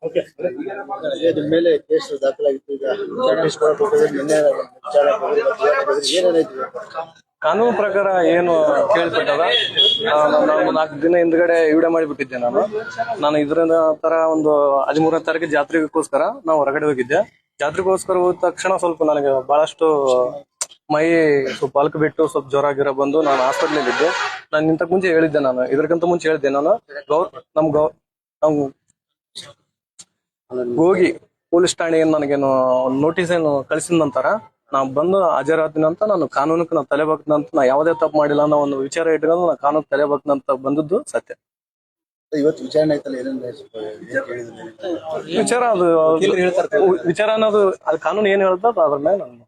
Okay ನಿಮ್ಮ ಮೇಲೆ case ದಾಖಲಾಗಿತ್ತು. ಈಗ ನಿನ್ನೆ ವಿಚಾರ ಏನಾಯ್ತು? ಕಾನೂನು ಪ್ರಕಾರ ಏನು ಕೇಳ್ಪಟ್ಟದ, ನಾನು 4 ದಿನ ಹಿಂದ್ಗಡೆ ವಿಡಿಯೋ ಮಾಡಿಬಿಟ್ಟಿದ್ದೆ. ನಾನು ಇದ್ರ ತರ ಒಂದು 13ನೇ ತಾರೀಕು ಜಾತ್ರೆಗೋಸ್ಕರ ನಾವು ಹೊರಗಡೆ ಹೋಗಿದ್ದೆ. ಜಾತ್ರೆಗೋಸ್ಕರ ಹೋದ ತಕ್ಷಣ ಸ್ವಲ್ಪ ನನಗೆ ಬಹಳಷ್ಟು ಮೈ ಸ್ವಲ್ಪ ಅಲ್ಕ್ ಬಿಟ್ಟು ಸ್ವಲ್ಪ ಜ್ವರ ಗಿರ ಬಂದು ನಾನು ಹಾಸ್ಪಿಟ್ಲ್ ಇದ್ದೆ. ನಾನು ಇಂತಕ್ ಮುಂಚೆ ಹೇಳಿದ್ದೆ, ನಾನು ಇದಕ್ಕಿಂತ ಮುಂಚೆ ಹೇಳಿದ್ದೆ. ನಾನು ನಮ್ ಹೋಗಿ ಪೊಲೀಸ್ ಠಾಣೆಗೆ ನನಗೇನು ನೋಟಿಸ್ ಏನು ಕಳಿಸಿದ ನಂತರ ನಾವು ಬಂದು ಹಾಜರಾತಿನಂತ ನಾನು ಕಾನೂನಕ್ಕೆ ನಾನು ತಲೆ ಬಾಕ್ತಂತ, ನಾ ಯಾವುದೇ ತಪ್ಪು ಮಾಡಿಲ್ಲ ಅನ್ನೋ ಒಂದು ವಿಚಾರ ಇಟ್ಕೊಂಡು ನಾನು ಕಾನೂನು ತಲೆ ಬಾಕ್ತಂತ ಬಂದದ್ದು ಸತ್ಯ. ಇವತ್ತು ವಿಚಾರಣೆ ಆಯ್ತಲ್ಲ, ವಿಚಾರ ಅದು ವಿಚಾರ ಅನ್ನೋದು ಅದು ಕಾನೂನು ಏನ್ ಹೇಳ್ತದ ಅದ್ರ ಮೇಲೆ ನಾನು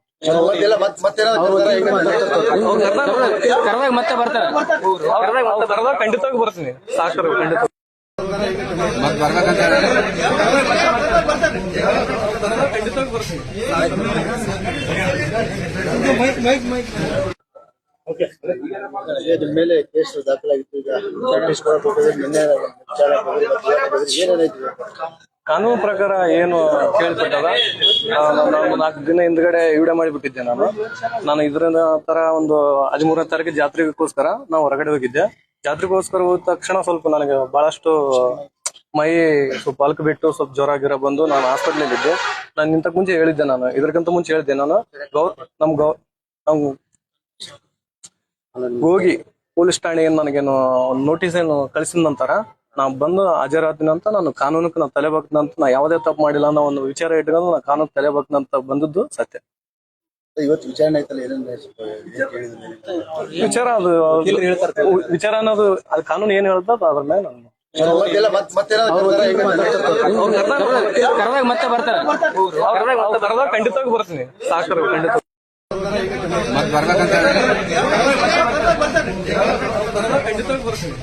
ಖಂಡಿತವಾಗಿ ಬರ್ತೀನಿ. ಸಾಕರು ಖಂಡಿತ ನಿಮ್ಮ ಮೇಲೆ ಕೇಸ್ ದಾಖಲಾಗಿತ್ತು. ಈಗ ನಿನ್ನೆ ವಿಚಾರ ಏನಾಯ್ತು? ಕಾನೂನು ಪ್ರಕಾರ ಏನು ಕೇಳ್ಪಟ್ಟದ, ನಾನು 4 ದಿನ ಹಿಂದ್ಗಡೆ ವಿಡಿಯೋ ಮಾಡಿಬಿಟ್ಟಿದ್ದೆ. ನಾನು ಇದ್ರ ತರ ಒಂದು 13ನೇ ತಾರೀಕು ಜಾತ್ರೆಗೋಸ್ಕರ ನಾವು ಹೊರಗಡೆ ಹೋಗಿದ್ದೆ. ಜಾತ್ರೆಗೋಸ್ಕರ ಹೋದ ತಕ್ಷಣ ಸ್ವಲ್ಪ ನನಗೆ ಬಹಳಷ್ಟು ಮೈ ಸ್ವಲ್ಪ ಅಲ್ಕ್ ಬಿಟ್ಟು ಸ್ವಲ್ಪ ಜ್ವರ ಗಿರ ಬಂದು ನಾನು ಹಾಸ್ಪಿಟ್ಲ್ ಇದ್ದೆ. ನಾನು ಇಂತಕ್ ಮುಂಚೆ ಹೇಳಿದ್ದೆ, ನಾನು ಇದಕ್ಕಿಂತ ಮುಂಚೆ ಹೇಳಿದ್ದೆ. ನಾನು ಹೋಗಿ ಪೊಲೀಸ್ ಠಾಣೆಗೆ ನನಗೇನು ನೋಟಿಸ್ ಏನು ಕಳಿಸಿದ ನಂತರ ನಾವು ಬಂದು ಹಾಜರಾತಿನಂತ ನಾನು ಕಾನೂನಕ್ಕೆ ನಾನು ತಲೆ ಬಾಕ್ತಂತ, ನಾ ಯಾವುದೇ ತಪ್ಪು ಮಾಡಿಲ್ಲ ಅನ್ನೋ ಒಂದು ವಿಚಾರ ಇಟ್ಕೊಂಡು ನಾನು ಕಾನೂನು ತಲೆ ಬಾಕ್ತಂತ ಬಂದದ್ದು ಸತ್ಯ. ಇವತ್ತು ವಿಚಾರಣೆ ಆಯ್ತಲ್ಲ, ವಿಚಾರ ಅದು ವಿಚಾರ ಅನ್ನೋದು ಅದು ಕಾನೂನು ಏನ್ ಹೇಳ್ತದ ಅದ್ರ ಮೇಲೆ ನಾನು ಖಂಡಿತವಾಗಿ ಬರ್ತೀನಿ. ಸಾಕರು ಖಂಡಿತ ಖಂಡಿತವಾಗಿ ಬರ್ತೀನಿ.